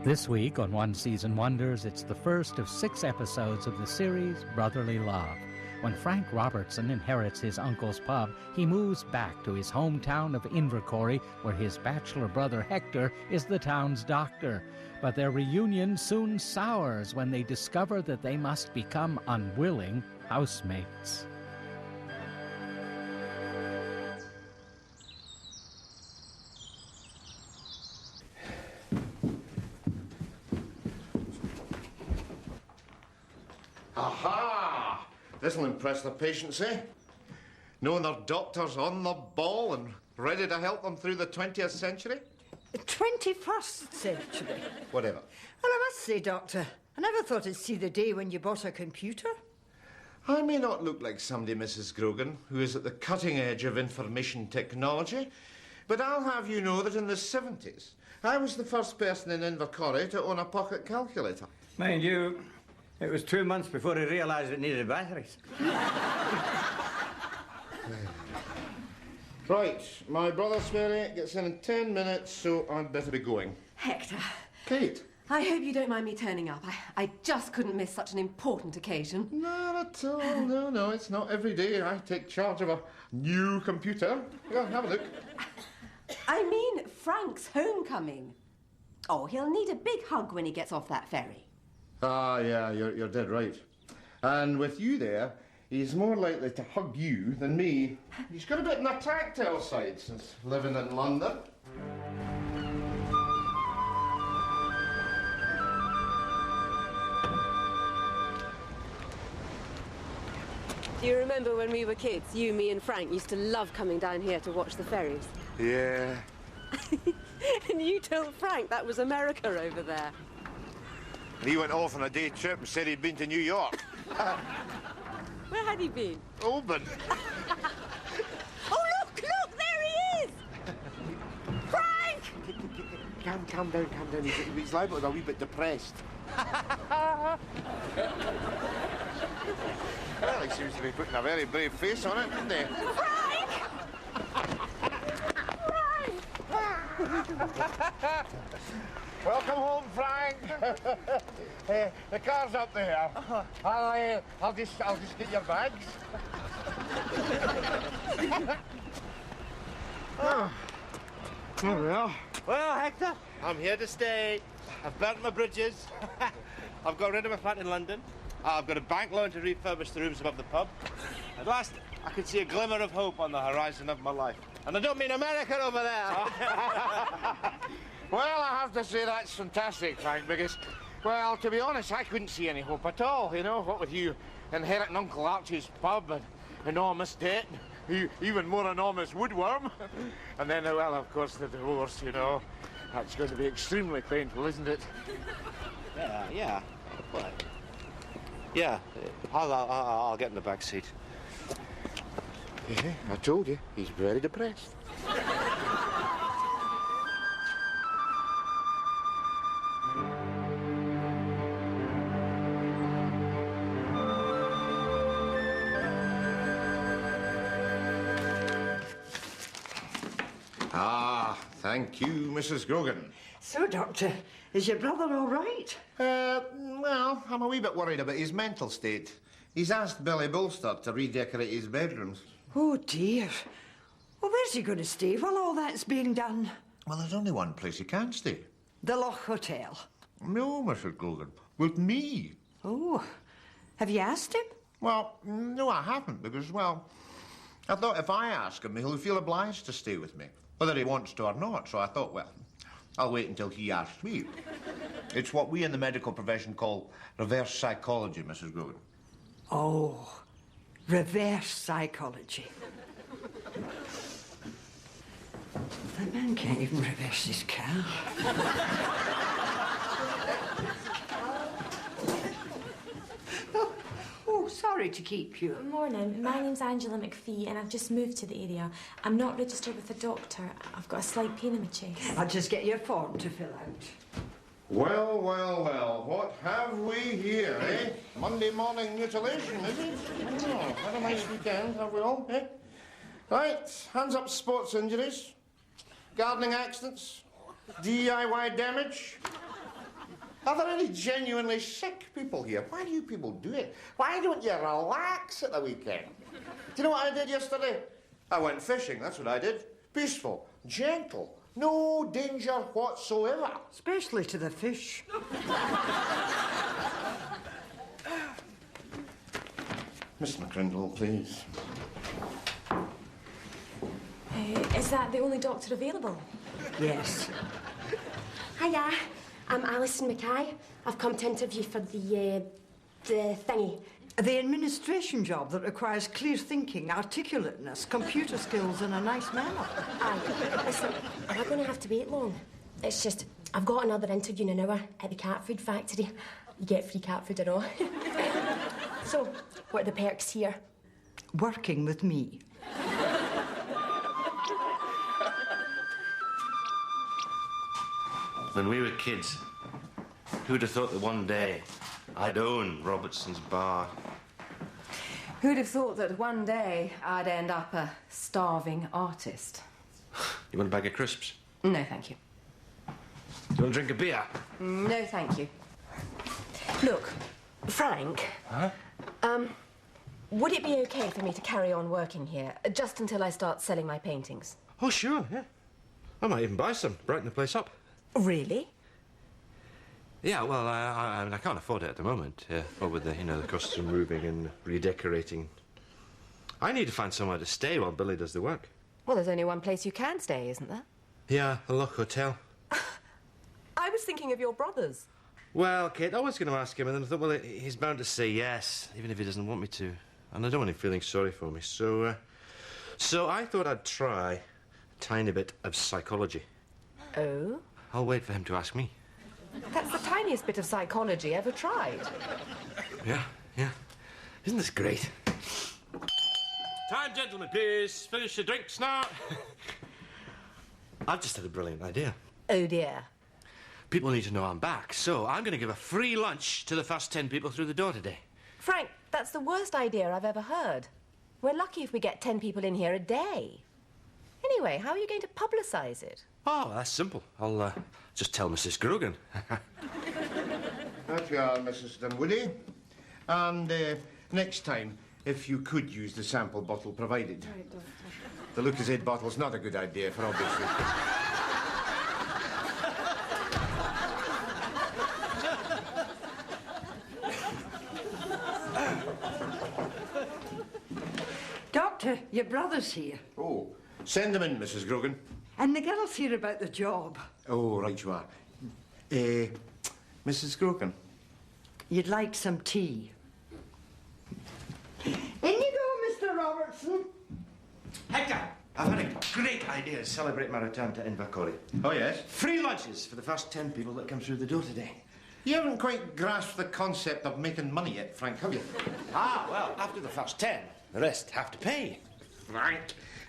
This week on One Season Wonders, it's the first of 6 episodes of the series Brotherly Love. When Frank Robertson inherits his uncle's pub, he moves back to his hometown of Invercory, where his bachelor brother Hector is the town's doctor. But their reunion soon sours when they discover that they must become unwilling housemates. Aha! This'll impress the patients, eh? Knowing their doctor's on the ball and ready to help them through the 20th century? The 21st century? Whatever. Well, I must say, Doctor, I never thought I'd see the day when you bought a computer. I may not look like somebody, Mrs. Grogan, who is at the cutting edge of information technology, but I'll have you know that in the 70s, I was the first person in Invercory to own a pocket calculator. Mind you, it was 2 months before he realised it needed batteries. Right, my brother Sperry gets in 10 minutes, so I'd better be going. Hector. Kate. I hope you don't mind me turning up. I just couldn't miss such an important occasion. Not at all. No, it's not every day I take charge of a new computer. Go, have a look. I mean, Frank's homecoming. Oh, he'll need a big hug when he gets off that ferry. Ah, yeah, you're dead right. And with you there, he's more likely to hug you than me. He's got a bit on the tactile side since living in London. Do you remember when we were kids, you, me and Frank used to love coming down here to watch the ferries? Yeah. And you told Frank that was America over there. He went off on a day trip and said he'd been to New York. Where had he been? Oban. Oh, look, there he is! Frank! Calm down. He's liable to be a wee bit depressed. Well, he seems to be putting a very brave face on it, doesn't he? Frank! Welcome home, Frank. The car's up there. I'll just get your bags. There we are. Well, Hector, I'm here to stay. I've burnt my bridges. I've got rid of my flat in London. I've got a bank loan to refurbish the rooms above the pub. At last, I can see a glimmer of hope on the horizon of my life. And I don't mean America over there. Well, I have to say that's fantastic, Frank, because, well, to be honest, I couldn't see any hope at all, you know, what with you inheriting Uncle Archie's pub and enormous debt, even more enormous woodworm, and then, well, of course, the divorce, you know. That's going to be extremely painful, isn't it? Yeah. What? Yeah, I'll get in the back seat. Yeah, I told you, he's very depressed. Thank you, Mrs. Grogan. So, Doctor, is your brother all right? Well, I'm a wee bit worried about his mental state. He's asked Billy Bolster to redecorate his bedrooms. Oh, dear. Well, where's he going to stay while all that's being done? Well, there's only one place he can stay. The Loch Hotel. No, Mrs. Grogan. With me. Oh, have you asked him? Well, no, I haven't, because, well, I thought if I ask him, he'll feel obliged to stay with me, whether he wants to or not. So I thought, well, I'll wait until he asks me. It's what we in the medical profession call reverse psychology, Mrs. Grogan. Oh, reverse psychology. That man can't even reverse his car. Oh, sorry to keep you. Morning. My name's Angela McPhee and I've just moved to the area. I'm not registered with a doctor. I've got a slight pain in my chest. I'll just get you a form to fill out. Well, what have we here, eh? Monday morning mutilation, is it? Oh, had a nice weekend, have we all, eh? Right, hands up sports injuries, gardening accidents, DIY damage. Are there any genuinely sick people here? Why do you people do it? Why don't you relax at the weekend? Do you know what I did yesterday? I went fishing, that's what I did. Peaceful, gentle, no danger whatsoever. Especially to the fish. Miss McCrindle, please. Is that the only doctor available? Yes. Hiya, I'm Alison Mackay. I've come to interview for the thingy. The administration job that requires clear thinking, articulateness, computer skills and a nice manner. Aye, listen, am I going to have to wait long? It's just, I've got another interview in an hour at the cat food factory. You get free cat food and all. So, what are the perks here? Working with me. When we were kids, who'd have thought that one day I'd own Robertson's bar? Who'd have thought that one day I'd end up a starving artist? You want a bag of crisps? No, thank you. Do you want to drink a beer? No, thank you. Look, Frank. Huh? Would it be okay for me to carry on working here just until I start selling my paintings? Oh, sure, yeah. I might even buy some, brighten the place up. Really? Yeah, well, I can't afford it at the moment. What with the costs of moving and redecorating. I need to find somewhere to stay while Billy does the work. Well, there's only one place you can stay, isn't there? Yeah, the Loch Hotel. I was thinking of your brothers. Well, Kate, I was going to ask him, and then I thought, well, he's bound to say yes, even if he doesn't want me to. And I don't want him feeling sorry for me, so I thought I'd try a tiny bit of psychology. Oh? I'll wait for him to ask me. That's the tiniest bit of psychology ever tried. Yeah. Isn't this great? Time, gentlemen, please. Finish your drinks now. I've just had a brilliant idea. Oh, dear. People need to know I'm back, so I'm going to give a free lunch to the first 10 people through the door today. Frank, that's the worst idea I've ever heard. We're lucky if we get 10 people in here a day. Anyway, how are you going to publicise it? Oh, that's simple. I'll just tell Mrs. Grogan. There you are, Mrs. Dunwoody. And next time, if you could use the sample bottle provided. Right, Doctor. The Lucozade bottle's not a good idea for obvious reasons. Doctor, your brother's here. Oh, send them in, Mrs. Grogan. And the girl's here about the job. Oh, right you are. Mrs. Grogan. You'd like some tea. In you go, Mr. Robertson. Hector, I've had a great idea to celebrate my return to Invercory. Oh, yes? Free lunches for the first 10 people that come through the door today. You haven't quite grasped the concept of making money yet, Frank, have you? Well, after the first 10, the rest have to pay. Frank,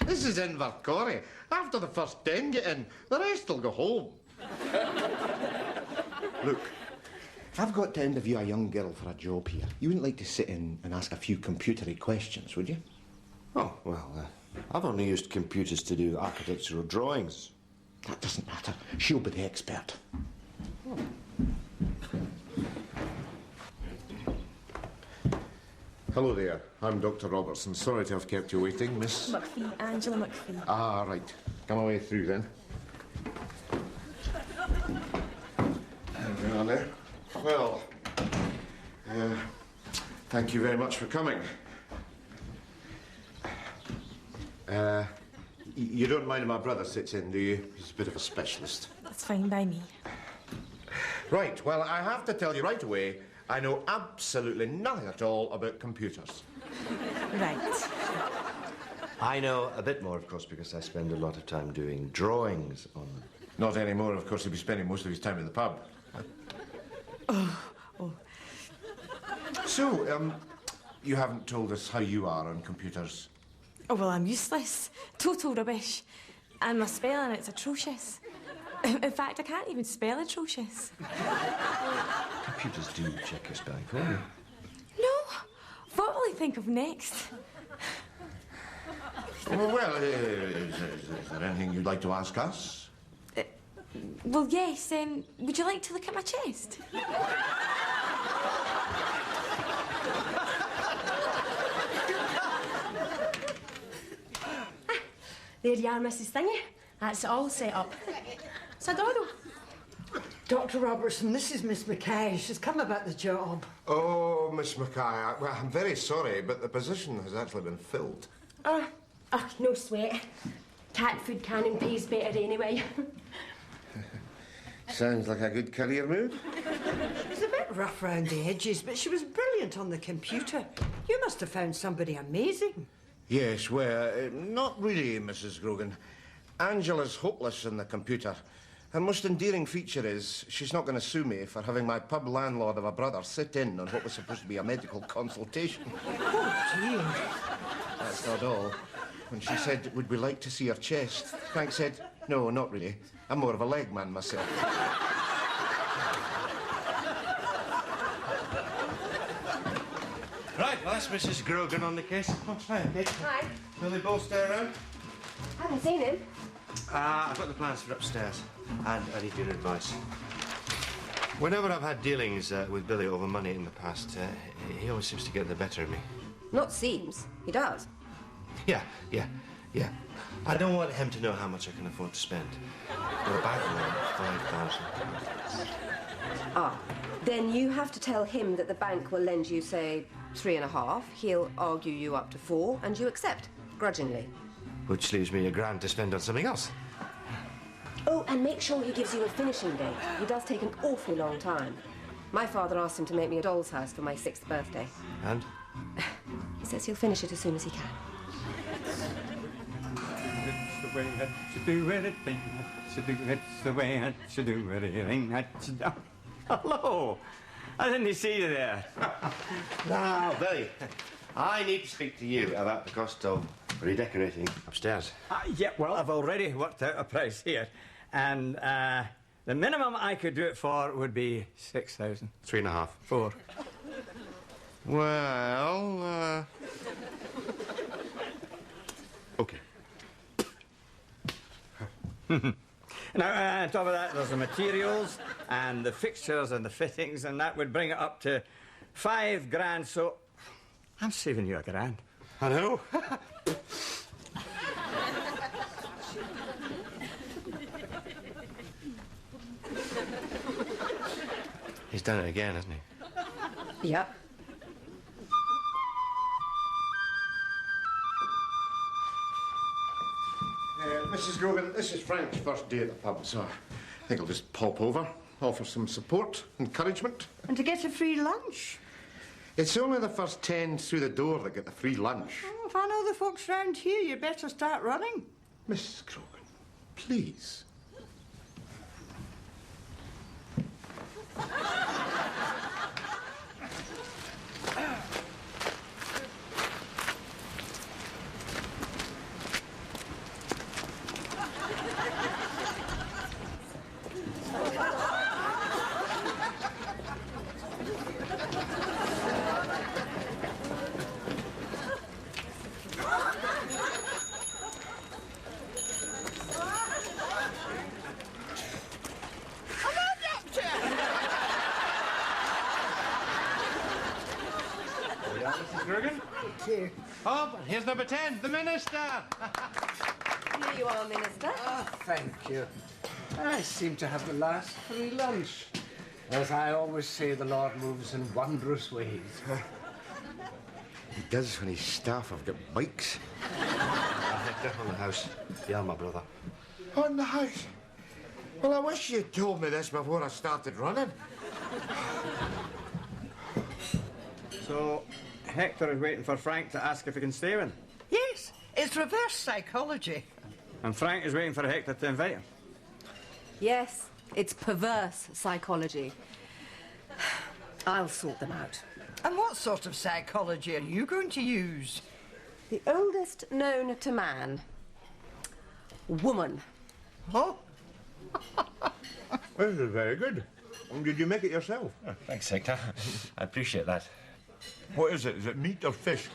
this is Invercory. After the first 10 get in, the rest will go home. Look, I've got to interview a young girl for a job here. You wouldn't like to sit in and ask a few computery questions, would you? Oh, well, I've only used computers to do architectural drawings. That doesn't matter. She'll be the expert. Hello there. I'm Dr. Robertson. Sorry to have kept you waiting, Miss... McPhee, Angela McPhee. Ah, right. Come away through, then. There we are there. Well, thank you very much for coming. You don't mind if my brother sits in, do you? He's a bit of a specialist. That's fine by me. Right, well, I have to tell you right away, I know absolutely nothing at all about computers. Right. I know a bit more, of course, because I spend a lot of time doing drawings on them. Not anymore, of course. He'll be spending most of his time in the pub. Oh. So, you haven't told us how you are on computers. Oh, well, I'm useless. Total rubbish. And my spelling, it's atrocious. In fact, I can't even spell atrocious. Computers do check your spelling for you. No. What will he think of next? Well, is there anything you'd like to ask us? Well, yes. Would you like to look at my chest? There you are, Mrs. Thingy. That's it all set up. It's adorable. Dr. Robertson, this is Miss Mackay. She's come about the job. Oh, Miss Mackay, well, I'm very sorry, but the position has actually been filled. Oh, no sweat. Cat food cannon pays better anyway. Sounds like a good career move. She was a bit rough round the edges, but she was brilliant on the computer. You must have found somebody amazing. Yes, well, not really, Mrs. Grogan. Angela's hopeless on the computer. Her most endearing feature is she's not going to sue me for having my pub landlord of a brother sit in on what was supposed to be a medical consultation. Oh, dear. That's not all. When she said, would we like to see her chest, Frank said, no, not really. I'm more of a leg man myself. Right, well, that's Mrs. Grogan on the case. Oh, hi, Kate. Hi. Will they both stay around? Haven't seen him. I've got the plans for upstairs, and I need your advice. Whenever I've had dealings with Billy over money in the past, he always seems to get the better of me. Not seems. He does. Yeah. I don't want him to know how much I can afford to spend. Got a bank loan of £5,000. Ah, then you have to tell him that the bank will lend you, say, 3.5. He'll argue you up to 4, and you accept, grudgingly. Which leaves me £1,000 to spend on something else. Oh, and make sure he gives you a finishing date. He does take an awfully long time. My father asked him to make me a doll's house for my 6th birthday. And? He says he'll finish it as soon as he can. It's the way I should do anything. I should do it's the way I should do anything. I should... Hello. I didn't see you there. Now, Billy, I need to speak to you about the cost of redecorating upstairs. Yeah, well, I've already worked out a price here. And the minimum I could do it for would be 6,000. 3.5. 4. Well, okay. Now, on top of that, there's the materials and the fixtures and the fittings, and that would bring it up to £5,000, so I'm saving you £1,000. I know. He's done it again, hasn't he? Yep. Mrs. Grogan, this is Frank's first day at the pub, so I think I'll just pop over, offer some support, encouragement. And to get a free lunch. It's only the first 10 through the door that get the free lunch. Oh, if I know the folks round here, you better start running. Mrs. Grogan, please. Mrs. Grogan? Thank you. Oh, and here's number 10, the Minister. Here you are, Minister. Ah, thank you. I seem to have the last free lunch. As I always say, the Lord moves in wondrous ways. He does when his staff have got bikes. On the house. Yeah, my brother. On the house? Well, I wish you'd told me this before I started running. So, Hector is waiting for Frank to ask if he can stay with him. Yes, it's reverse psychology. And Frank is waiting for Hector to invite him. Yes, it's perverse psychology. I'll sort them out. And what sort of psychology are you going to use? The oldest known to man. Woman. Oh, This is very good. Did you make it yourself? Oh, thanks, Hector. I appreciate that. What is it? Is it meat or fish?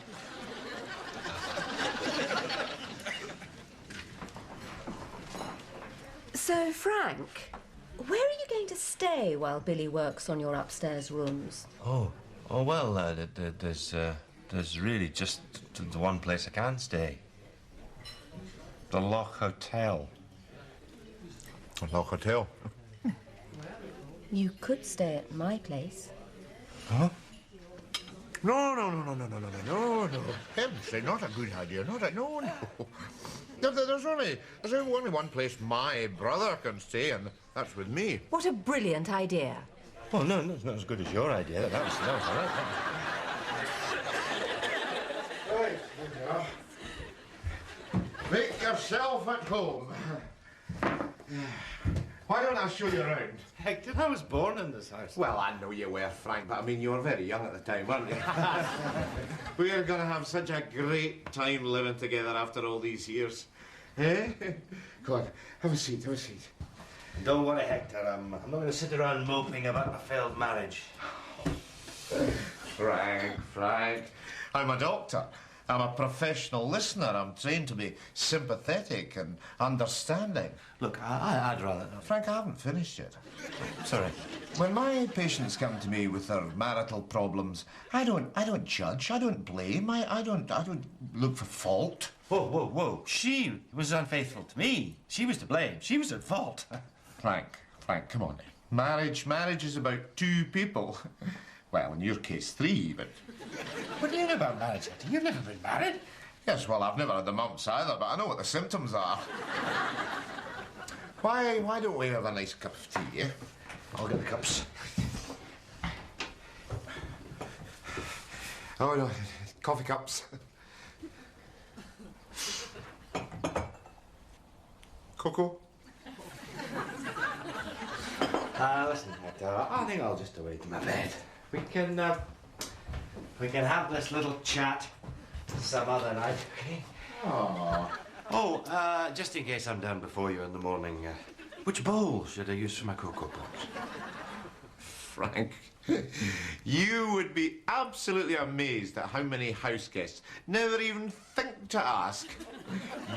So, Frank, Where are you going to stay while Billy works on your upstairs rooms? Well, there's really just the one place I can stay. The Loch Hotel. The Loch Hotel? You could stay at my place. Huh? No. Heaven's sake, not a good idea. No. There's only one place my brother can stay, and that's with me. What a brilliant idea. Well, no, it's not as good as your idea. That was all right. Right, make yourself at home. Why don't I show you around? Hector, I was born in this house. Well, I know you were, Frank, but I mean, you were very young at the time, weren't you? We are going to have such a great time living together after all these years. Eh? Go on, have a seat. Don't worry, Hector. I'm not going to sit around moping about my failed marriage. Frank. I'm a doctor. I'm a professional listener. I'm trained to be sympathetic and understanding. Look, I'd rather... Frank, I haven't finished yet. Sorry. When my patients come to me with their marital problems, I don't judge. I don't blame. I don't look for fault. Whoa. She was unfaithful to me. She was to blame. She was at fault. Frank, come on. Marriage is about two people. Well, in your case, three, but... What do you know about marriage, Hector? You've never been married. Yes, well, I've never had the mumps either, but I know what the symptoms are. Why don't we have a nice cup of tea, eh? I'll get the cups. Oh, no, coffee cups. Cocoa? Listen, Hector, I think I'll just away to my bed. We can have this little chat some other night, okay? Just in case I'm down before you in the morning, which bowl should I use for my cocoa pots? Frank, you would be absolutely amazed at how many house guests never even think to ask.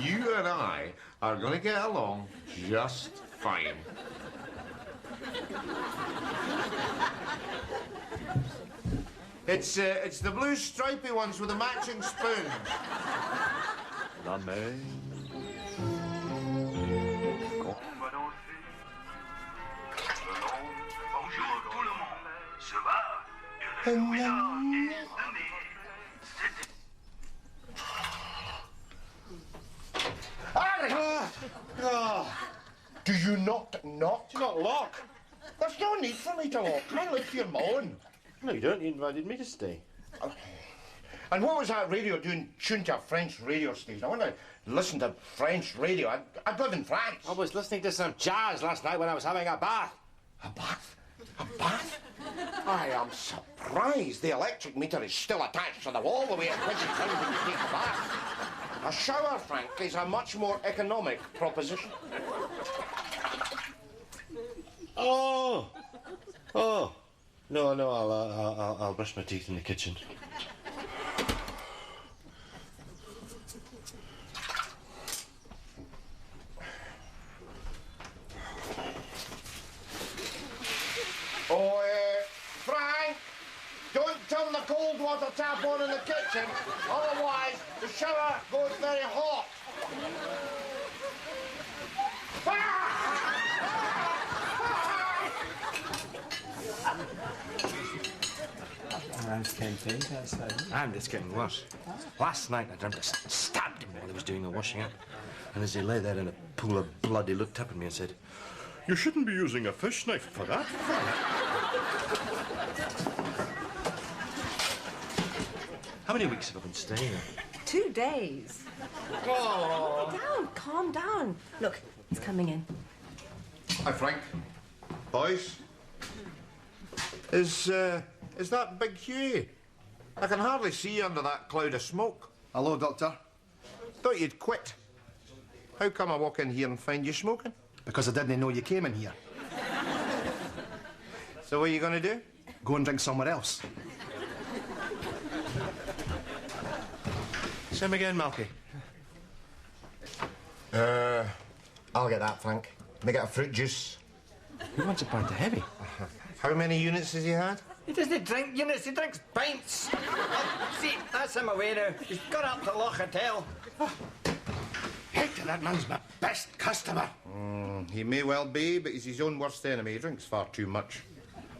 You and I are going to get along just fine. It's the blue stripy ones with the matching spoons. La main. Bonjour tout le monde. Ça va? Et le winner is nommé. Do you not knock? Do not lock. There's no need for me to lock. I live here alone. No, you don't. You invited me to stay. And what was that radio doing tuned to a French radio station? I want to listen to French radio. I live in France. I was listening to some jazz last night when I was having a bath. A bath? A bath? I am surprised the electric meter is still attached to the wall the way it quickly comes when you take a bath. A shower, Frank, is a much more economic proposition. Oh. No, I'll brush my teeth in the kitchen. Frank, don't turn the cold water tap on in the kitchen, otherwise the shower goes very hot. And it's getting worse. Last night I dreamt I stabbed him while he was doing the washing up. And as he lay there in a pool of blood, he looked up at me and said, "You shouldn't be using a fish knife for that." How many weeks have I been staying here? 2 days. Oh. Calm down. Look, he's coming in. Hi, Frank. Boys. Is that Big Hughie? I can hardly see you under that cloud of smoke. Hello, Doctor. Thought you'd quit. How come I walk in here and find you smoking? Because I didn't know you came in here. So what are you going to do? Go and drink somewhere else. Same again, Malky. I'll get that, Frank. Can I get a fruit juice? He wants a pint of heavy. How many units has he had? He doesn't drink units, he drinks pints. See, that's him away now. He's gone up to Loch Hotel. Hector, that man's my best customer. He may well be, but he's his own worst enemy. He drinks far too much.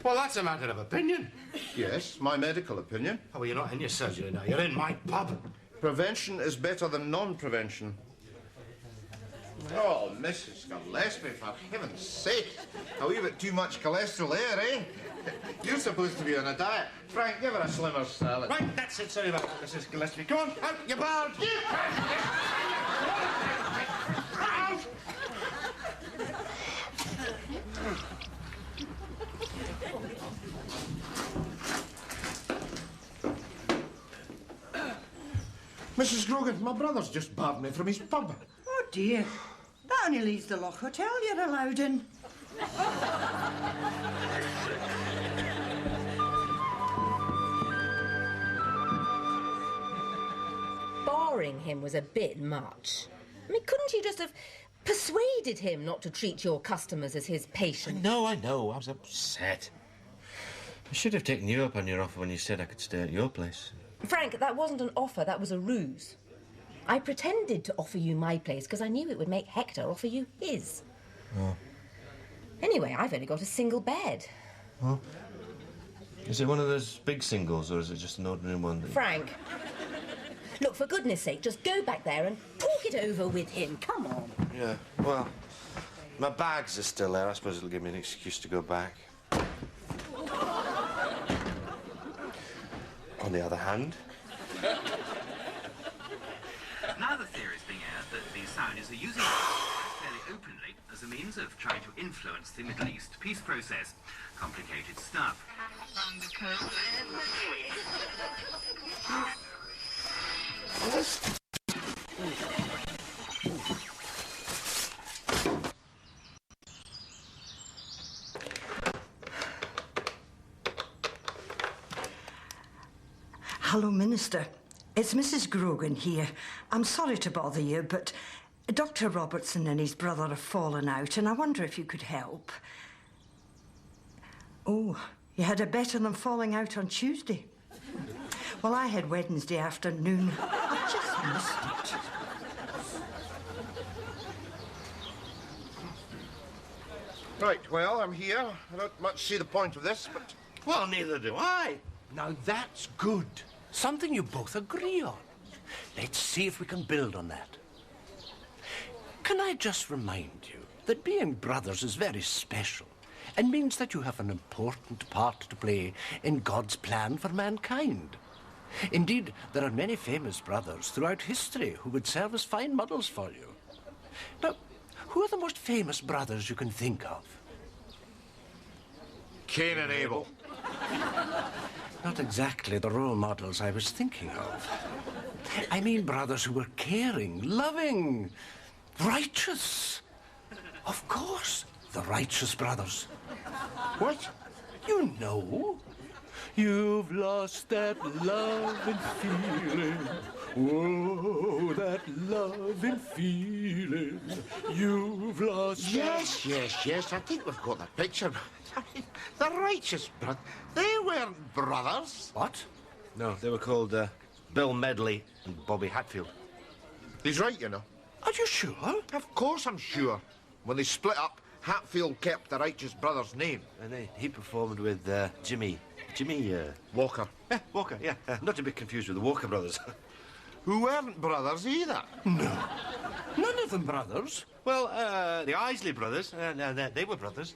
Well, that's a matter of opinion. Yes, my medical opinion. Oh, well, you're not in your surgery now. You're in my pub. Prevention is better than non-prevention. Oh, Mrs. Gillespie, for heaven's sake. A wee bit too much cholesterol there, eh? You're supposed to be on a diet. Frank, give her a slimmer salad. Right, that's it. Sorry about that, Mrs. Gillespie. Come on, out, you barge. Out! Mrs. Grogan, my brother's just barred me from his pub. Oh, dear. That only leaves the Loch Hotel you're allowed in. Barring him was a bit much. I mean, couldn't you just have persuaded him not to treat your customers as his patients? No, I know. I was upset. I should have taken you up on your offer when you said I could stay at your place. Frank, that wasn't an offer, that was a ruse. I pretended to offer you my place because I knew it would make Hector offer you his. Oh. Anyway, I've only got a single bed. Oh. Is it one of those big singles, or is it just an ordinary one? Frank, look, for goodness sake, just go back there and talk it over with him. Come on. Yeah, well, my bags are still there. I suppose it'll give me an excuse to go back. On the other hand... Now the theory is being aired that the Saudis are using it fairly openly as a means of trying to influence the Middle East peace process. Complicated stuff. Hello, Minister. It's Mrs. Grogan here. I'm sorry to bother you, but Dr. Robertson and his brother have fallen out, and I wonder if you could help. Oh, you had a better than falling out on Tuesday? Well, I had Wednesday afternoon. I just missed it. Right, well, I'm here. I don't much see the point of this, but... Well, neither do I. Now, that's good. Something you both agree on. Let's see if we can build on that. Can I just remind you that being brothers is very special and means that you have an important part to play in God's plan for mankind. Indeed, there are many famous brothers throughout history who would serve as fine models for you. Now, who are the most famous brothers you can think of? Cain and Abel. Not exactly the role models I was thinking of. I mean brothers who were caring, loving, righteous. Of course, the righteous brothers. What? You know. You've lost that love and feeling. Oh, that love and feeling. You've lost Yes, I think we've got the picture. I mean, the righteous brothers, they weren't brothers. What? No, they were called Bill Medley and Bobby Hatfield. He's right, you know. Are you sure? Of course I'm sure. When they split up, Hatfield kept the righteous brother's name. And he performed with Jimmy Walker. Yeah, Walker, yeah. Not to be confused with the Walker brothers. Who weren't brothers either. No. None of them brothers. Well, the Isley brothers, they were brothers.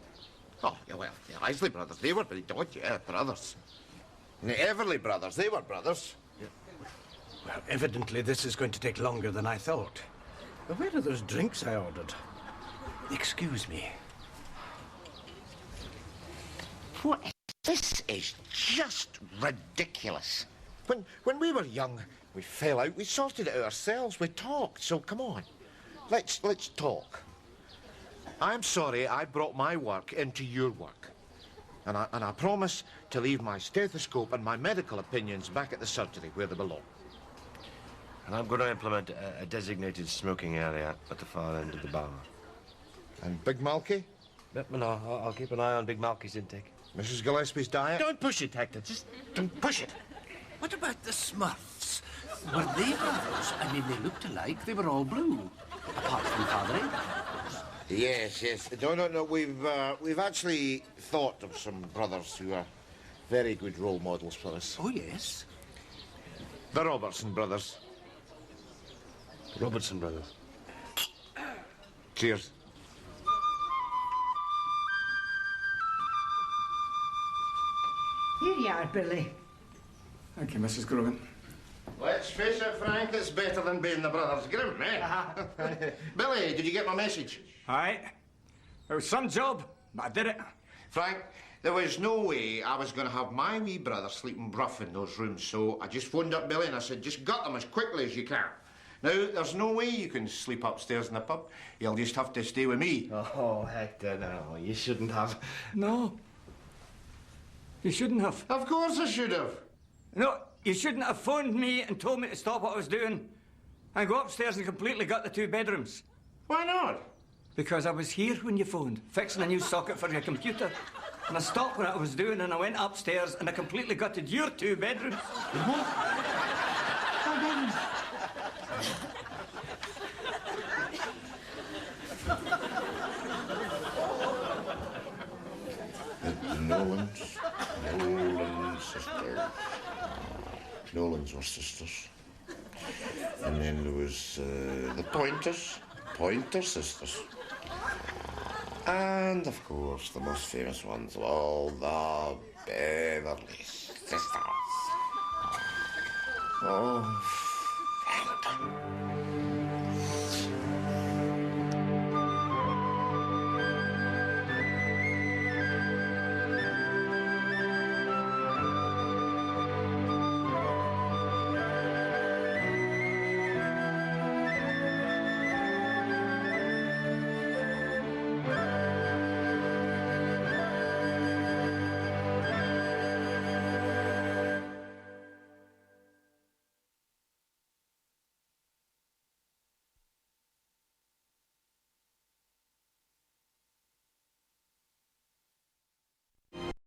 Oh, yeah, well, the Isley brothers, they were brothers. And the Everly brothers, they were brothers. Yeah. Well, evidently this is going to take longer than I thought. But where are those drinks I ordered? Excuse me. What? This is just ridiculous. When we were young, we fell out. We sorted it out ourselves. We talked. So come on, let's talk. I'm sorry I brought my work into your work, and I promise to leave my stethoscope and my medical opinions back at the surgery where they belong. And I'm going to implement a designated smoking area at the far end of the bar. And Big Malky? But no, I'll keep an eye on Big Malky's intake. Mrs. Gillespie's diet? Don't push it, Hector. Just don't push it. What about the Smurfs? Were they brothers? I mean, they looked alike. They were all blue. Apart from Father Abraham. Yes, yes. No. We've actually thought of some brothers who are very good role models for us. Oh, yes? The Robertson brothers. Robertson brothers. Cheers. Here you are, Billy. Thank you, Mrs. Grogan. Let's face it, Frank, it's better than being the Brothers Grimm, eh? Billy, did you get my message? Aye. It was some job, but I did it. Frank, there was no way I was going to have my wee brother sleeping rough in those rooms, so I just phoned up Billy and I said, just gut them as quickly as you can. Now, there's no way you can sleep upstairs in the pub. You'll just have to stay with me. Oh, Hector, no, you shouldn't have. No. You shouldn't have. Of course I should have. No, you shouldn't have phoned me and told me to stop what I was doing and go upstairs and completely gut the 2 bedrooms. Why not? Because I was here when you phoned, fixing a new socket for your computer. And I stopped what I was doing and I went upstairs and I completely gutted your 2 bedrooms. Nolan's sisters. Nolans were sisters. And then there was the Pointer sisters. And, of course, the most famous ones of all, the Beverly sisters. Oh,